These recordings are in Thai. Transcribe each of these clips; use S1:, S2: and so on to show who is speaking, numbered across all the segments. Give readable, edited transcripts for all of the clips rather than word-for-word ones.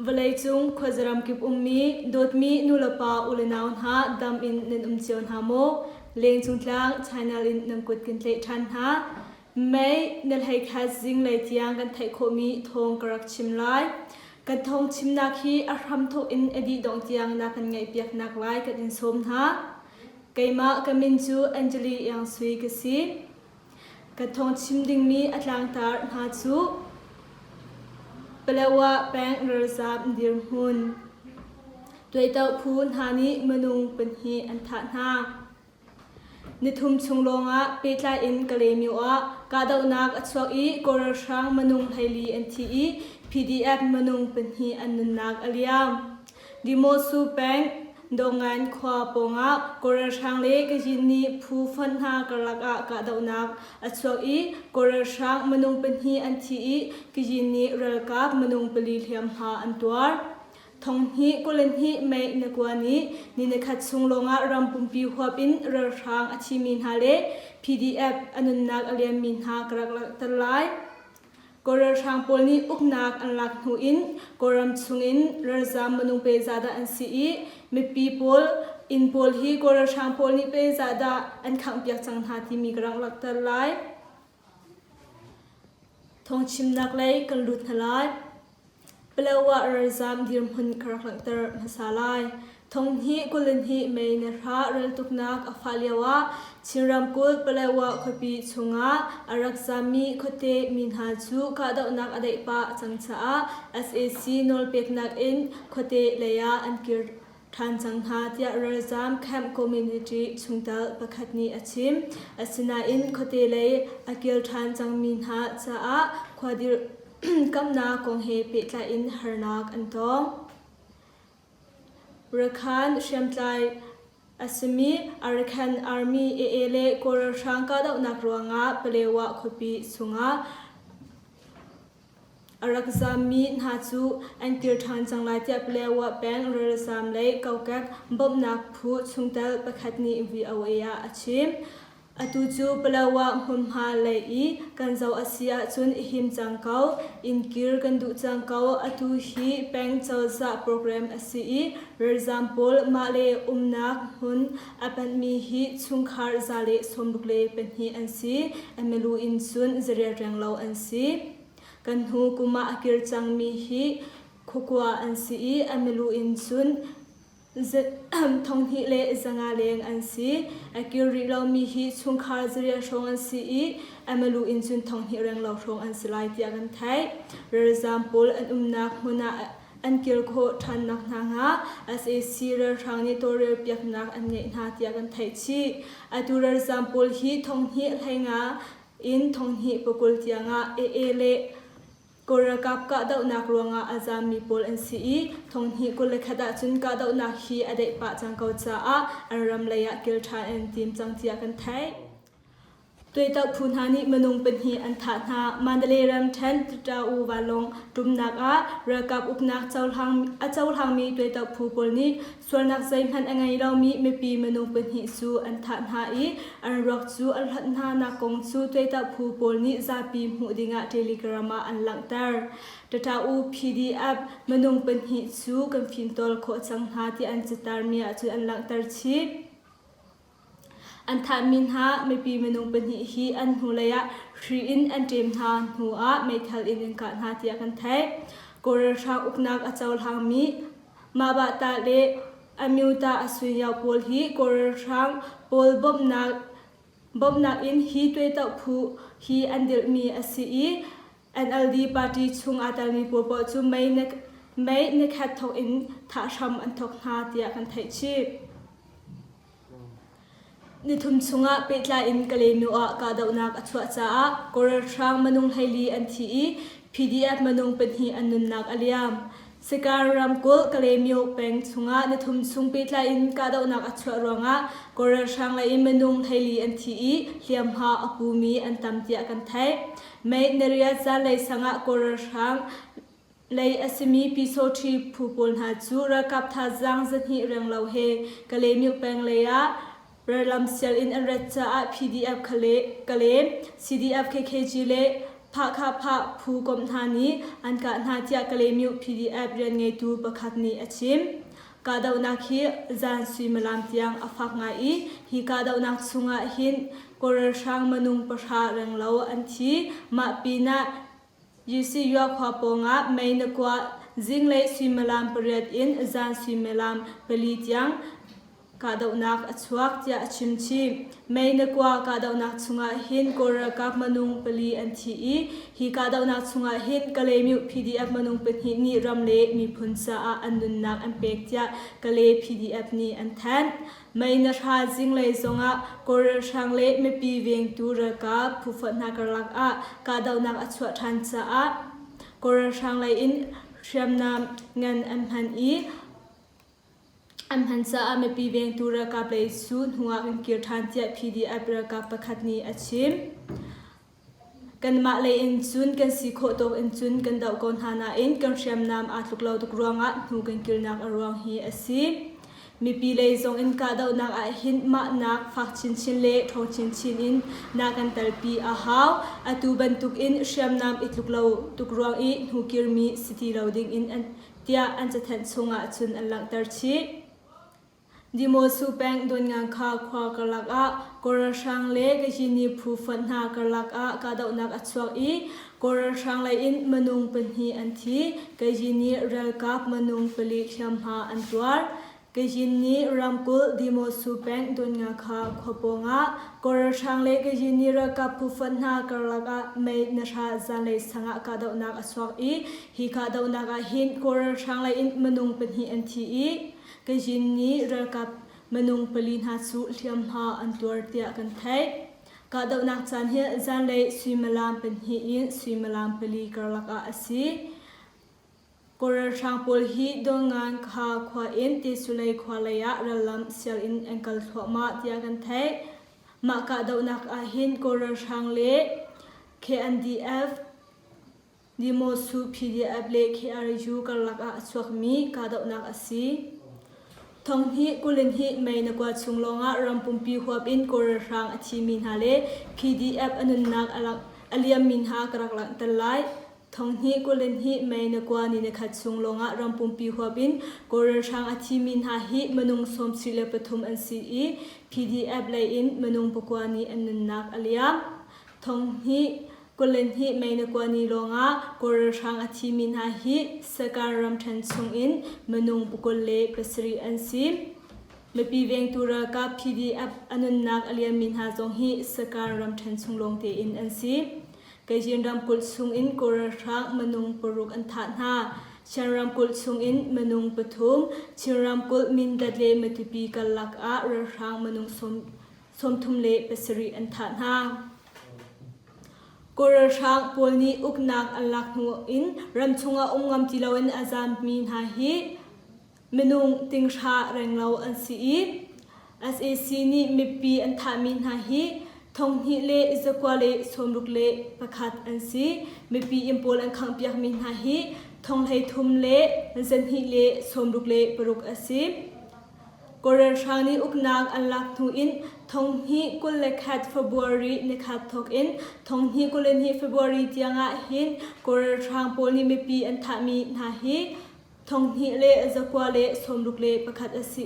S1: Valai chung khwazaram kip ummi dotmi nulapa ulenaun ha dam in nen umchion ha mo leng chung tlang china in namkut kin tle than ha mai nel hai kha zinglai tiang kan thai khomi thawng karak chimlai kan thawng chimnak hi ahram tho in edi dong tiang na kan ngai piak nak lai kan in som ha kaima kamin chu anjali yang sui ka si kan thawng chimding mi atlang tar ha chu Pelawa peng razab dirhun Tuitau phun hani manung penhi antha na Nithum chunglonga petla in kalemiwa kadau nak achwak I korar sang manung thaili anthi I PDF manung penhi annak aliam Dimosu peng dongan khwa ponga korar sang le kajini phu fan ha karaka kadau nak achwak I korar sang manung penhi anthi I kajini ralkap manung pali hliam ha antwar Thawng hi kulen hi mai nakwani ni nakhat sunglonga rampumpi huapin rar sang achimin hale PDF anunnak aliam min ha karak talai korar sang polni uknak anlak nuin koram chungin rarzam manung pe zada an si mipi pol in pol hi korar sang polni pe zada an khang piak chang ha ti mi karak lak talai Thawng chimnak lai kan lut halai Pelawa razam dirhun karak tar masalai Thawng hi kulen hi mai na ra ral tuknak afaliawa chiram kul pelawa khopi chunga arak zami khote minha chu kadau nak adai pa changcha SAC nol peknak in khote leya ankir than changha tia razam camp community chungtal pakhatni achim asina in khote lei akil than chang minha cha khwadir kamna kong he petla in harnak antong Rakhan Shamtlai Asami Arakan Army AALE Korar Shanka daw nakruanga pelewa khopi sunga Arakzami Nachu and Tirthan Changlai tia pelewa peng Razam lei kaukak bomnak phu chungtal pakhatni vi awaya achim Atuju pelawa humha lei kanzau asia chun him changkau inkir kandu changkau atu hi peng chawza program asi example male umnak hun apan mi hi chungkhar zale somdukle penhi ansi amelu insun zeriya ranglau ansi kanhu kuma akir changmi hi khokwa ansi amelu insun Thawng hi le zanga leng ansi akiri lau mi hi chungkhar zria shong ansi amalu inchun thawng hi rang lau shong ansi lai tia kan thai for example an umnak huna an kir kho than nak na nga SAC rar thang ni torer piak nak an nge na tia kan thai chi atu for example hi thawng hi thainga in thawng hi pokul tia nga le Korakap ka daw nak ruanga azami pol NCE thawng hi kulekhada chun ka daw nak hi adai pa changkau cha anram laya kilthan and team changtia kan thai Tuita phunhani manung penhi antha na mandale ram than ta u walong tumnak rakap upnak chaulhang mi tuita phu polni swarnak zaimhan angai law mi mepi manung penhi su antha na anrok chu alhat na na kong chu tuita phu polni zapi mudinga telegrama anlangtar tata u PDF manung penhi chu kan phintol kho changha ti an chitar mi chu anlangtar chi Antha minha mepi menung penhi hi an hulaya free in and team ha hua metal in ka na tia kan thai korar sha uknak achaul hang mi ma ba ta le amiuta asuya pol hi korar sang pol bomnak in hi tuita phu hi andil mi asi NLD party chung atalmi popo chu mai ne khat thok in tha sham an thok na tia kan thai chi Nithum chunga petla in kalemiwa kadau nak achwa cha korar sang manung haili anthi PDF manung penhi anunnak aliam Sekar ramkul kalemio peng chunga nithum chung petla in kadau nak achwa ronga korar sang la in manung haili anthi hliam ha apumi antam tia kan thai mai neria za lai sanga korar sang Lei asimi piso tri phupol na chu rakap tha jang zathi ranglau he kalemio peng leya Ralam sel in an ratcha PDF kalem CDF KKG le พระคาพระผู้กมธานีอันกะนาเจียกะเลมิว PDF เรียนไงตูประคัดนี้อชิมกาดาวนักฮีจานสุยมลามเตียงอฟักไงฮีกาดาวนักสุงะหินกอร์ช่างมนุงประชาเริงเล่าอันที่มาปีนายูซียัวขวาปงะไม่นกว่าจิงเลยสุยมลามเปรียดอินจานสุยมลามเปลีเตียงกาดาวนักอชวักจะชิมชีไม่นกว่ากาดาวนักสุงะหินกอร์กับมนุงเปลีอันที่ฮีกาดาวนักสุงะหินกะเลมิว PDF มนุงเป็นหินนี่รำเละมีพุนซาอันนุนนักอันเป็กจะกะเล PDF นี่อันแทนไม่นชาจิงเลยสงะกอร์ช่างเละไม่ปีเวียงตูระกับผู้ฝันนักลักกาดาวนักอชวทันซากอร์ช่างเลยอินเชียมนามเงินอันพันอันพันซาไม่ปีเวียงตูระกับเลยสูดหัวกันเกียรทันเจีย PDF ระกับประคัดนี้อชิมกันมาเลยอินจุนกันสีโคตกอินจุนกันดาวกอนฮานาอินกันเชียมนามอาทุกเราทุกรวงหูกันกิรนักรวงฮีอสิมีปีเลยทรงอินกาดาวนักหินมานักฝักชินเละทองชินอินนักกันตัลปีอาหาวอตูบันทุกอินเชียมนามอิทุกเราทุกรวงอีหูกิรมีสิทีเราดิ่งอินอันเตียอันจะแทนทรงจุนอันหลังตัดชีดิโมสูแปงโดนงานข่าวควากลักกอร์ช่างเล็กจินีผู้ฝันหากลักกาดาวนักอัศวอีกอร์ช่างเลยอินมนุงเป็นฮีอันที่กจินีเรลกับมนุงเปลิชมหาอันตัวกจินีรำกุลดิโมสูแปงโดนงานข่าวขบงกอร์ช่างเล็กจินีเรลกับผู้ฝันหากลักไม่นชาจันเลยสังกาดาวนักอัศวอีฮีกาดาวนักหินกอร์ช่างเลยอินมนุงเป็นฮีอันที่กจินีเรกับมนุงปลินหาสุเทียมหาอันตัวเตียกันไทยกาดาวนักจันเฮจันเลยสุยมลามเป็นฮีอินสุยมลามปลีกลักอาศีกอร์ช่างปลฮีดงงานข่าขวาอินติสุเลยขวาเลยะระลำเซียอินแองกัลทวมาเตียกันไทยมากาดาวนักอาหินกอร์ช่างเล่ KNDF ดิโมสู PDF เล่ KRU กลักอาสวกมีกาดาวนักอาศีทองฮีกุลินฮีไม่นกว่าชุงลงรำปุ่มปีหัวบินกอร์ช่างอาชีมินฮาเล PDF อนุนักอเลียมินฮากรักหลังตะไลทองฮีกุลินฮีไม่นกว่านินขัดชุงลงรำปุ่มปีหัวบินกอร์ช่างอาชีมินฮาฮีมนุงสมศิลปทุมอันซีอี PDF เลยอินมนุงปกวานีอนุนักอเลียทองฮีกุลินฮีไม่นกว่านีลงกอร์ช่างอาชีมินฮาฮีสการรำทันชุงอินมนุงปกเลปสรีอันซีไม่ปีเวงตุระกับ PDF อนุนักอเลียมินฮาจงฮีสการรำทันชุงลงเตอินอันซีกจินรำกุลชุงอินกอร์ช่างมนุงปรุกอันฐานหาฉันรำกุลชุงอินมนุงปฐุมชิรำกุลมินดัดเลมตุปีกัลลักระช่างมนุงสมทุมเลปสรีอันฐานหากอร์ช่างปวลนี้อุกนักอัลลักหัวอินรำชงองงามจิลาวันอาจารย์มินฮาฮีมนุงติงชาแรงเลาอันซี SAC นี่มีปีอันทามินฮาฮีทองฮีเลอิสกวาเลสมรุกเลประคัดอันซีมีปีอิมโพลอันขังเปียกมินฮาฮีทองให้ทุมเลเซนฮีเลสมรุกเลปรุกอันซีกอร์ช่างนี้อุกนักอัลลักหูอินทองฮีกุลเลขัดเฟบรุรีเนขัดทอกอินทองฮีกุลเลนฮีเฟบรุรีเตียงะหินกอร์ช่างโพลีมีปีอันทามินฮาฮีทองฮีเลจะกว่าเลสมรุกเลประคัดอสี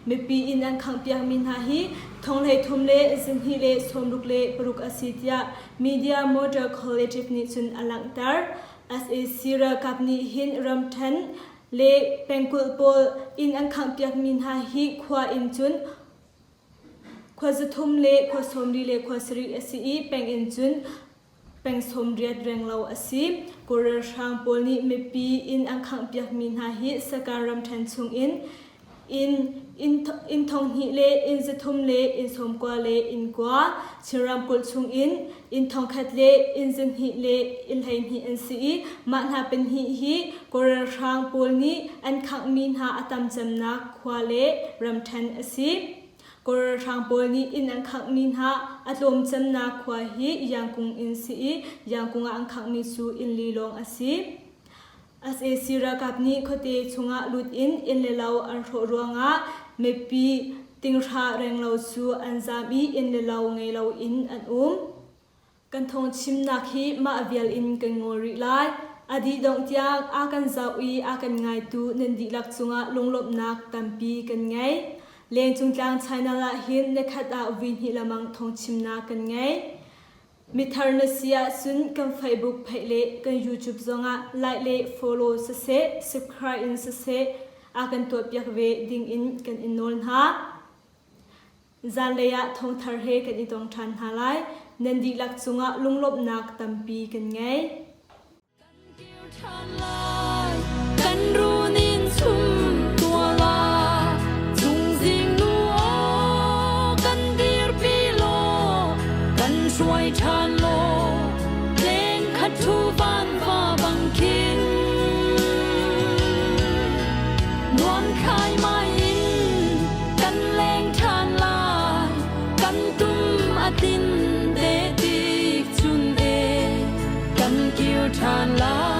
S1: มีปีอินอันขังเปียกมินฮาฮีทองให้ทุมเลซินฮีเลสมรุกเลปรุกอสีเตียมีเดียโมเดลคอลเลจิฟนิชุนอลังตาร์ SAC ระกับนี้หินรำทันเลเป็นกุลโปลอินอันขังเปียกมินฮาฮีขวาอินจุนขวาจะทุมเลขวาสมรีเลขวาสรีอสีเป็นอินจุนเป็นสมเรียดแรงเราอสีกอร์ช่างปลนี้ไม่ปีอินอังขังเปียกมินฮาฮิสการรำแทนชุงอินทองฮิเลอินจะทุมเลอินสมกว่าเลอินกว่าชิรำกุลชุงอินทองขัดเลอินจันฮิเลอินไหฮิอินสีมันหาเป็นฮิกอร์ช่างปลนี้อันขังมินฮาอัตมจำนักขวาเลรำแทนอสีกอร์ช่างปลนี้อินอังขังมินฮาอัตลมจำนักขวาฮิยังกุงอินสียังกุงอังขังมิสูอินลีลองอสีSAC ระกับนี้เขาเตชงะลุดอินเลลาวอันโรรัวงะเมปีติงชาแรงเราสูอันซามีอินเลลาวไงเราอินอันก กันทงชิมนักฮีมาเวียลอินกันงอริไลอดีดงเตียงอากันเจ้าอีอากันไงตูนันดีลักจุงะลงลบนักตัมปีกันไงเลี้ยงจุงจางไชน่าละหินในขัดอาวินฮิละมังทงชิมนักกันไงมิทาร์นเซียซุนกันเฟซบุ๊กเพจเล่กันยูทูบจงะไลค์เล่ฟอลโล่เซ่subscribe อินเซ่อากันตัวเปียกเวดิ้งอินกันอินโนนฮะจานเลยะทงทาร์เฮกันอีตองทันฮาไลนันดีลักจุงะลงลบนักตัมปีกันไง
S2: กันรู้นินชุมตัวลาจุงจิงลูโอกันดีร์ปีโลกันช่วยทานโลเพลงขัดทูบ้านฟ้าบังคินนวลคายไม่อินกันแรงทานลายกันตุ้มอาตินเดติกจุนเอกันเกี่ยวทานลาย